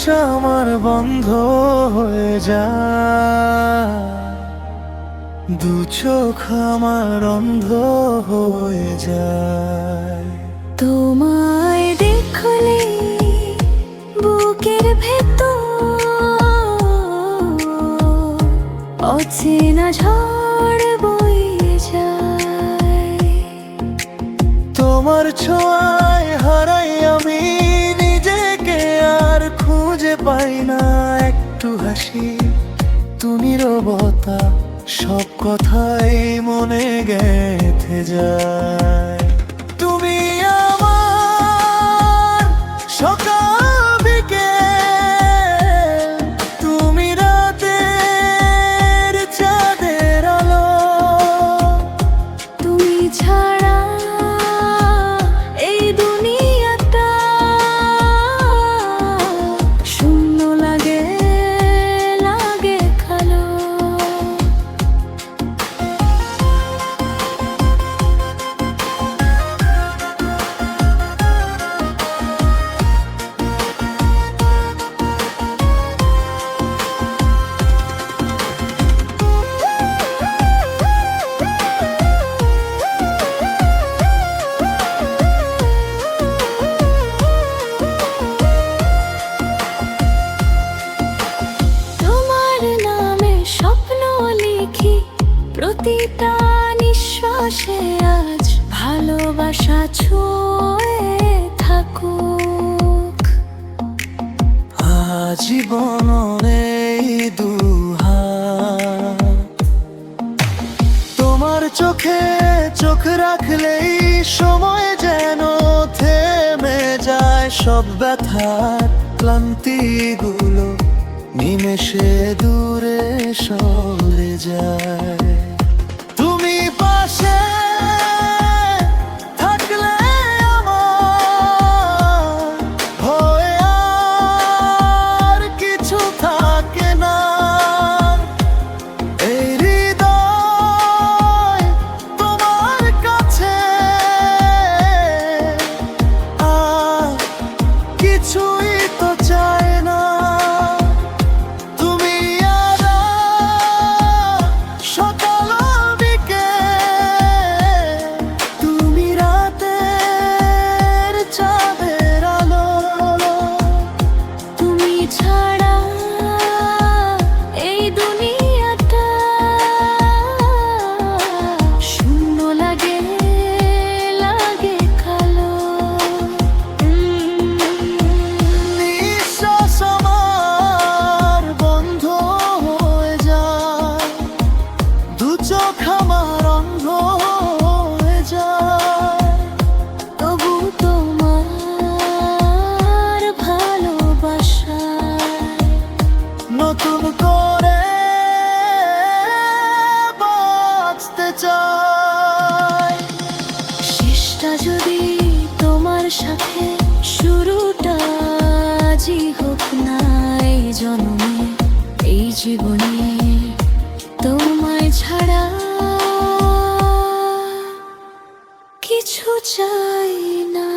নিঃশ্বাস আমার বন্ধ হয়ে যায়, দু চোখ আমার অন্ধ হয়ে যায়। তোমায় দেখলে বুকের ভেতর অচেনা ঝড় বয়ে যায়। তোমার ছোঁয়ায় হারাই আমি নিজেকে, আর খুঁজে পাই না একটু হাসি। তুমি নীরবতা সব কথাই মনে গেঁথে যায়। তুমি আমার সকাল বিকেল, তুমি রাতের চাঁদের আলো। তুমি ছাড়া এই দুনিয়াটা শূন্য লাগে, লাগে কালো। প্রতিটা নিঃশ্বাসে আজ ভালোবাসা ছুঁয়ে থাকুক। আজীবন এই দুহাত তোমার চোখে চোখ রাখলেই সময় যেন থেমে যায়। সব ব্যথার ক্লান্তিগুলো নিমেষে দূরে সরে যায়। তুমি পাশে থাকলে আমার ভয় আর কিছু থাকে না। এই হৃদয় তোমার কাছে আর কিছুই তো চায় না। নতুন করে বাঁচতে চাই। শেষটা যদি তোমার সাথে, শুরুটা আজই হোক না এই জন্মে, এই জীবনে তোমায় ছাড়া কিছু চাই না।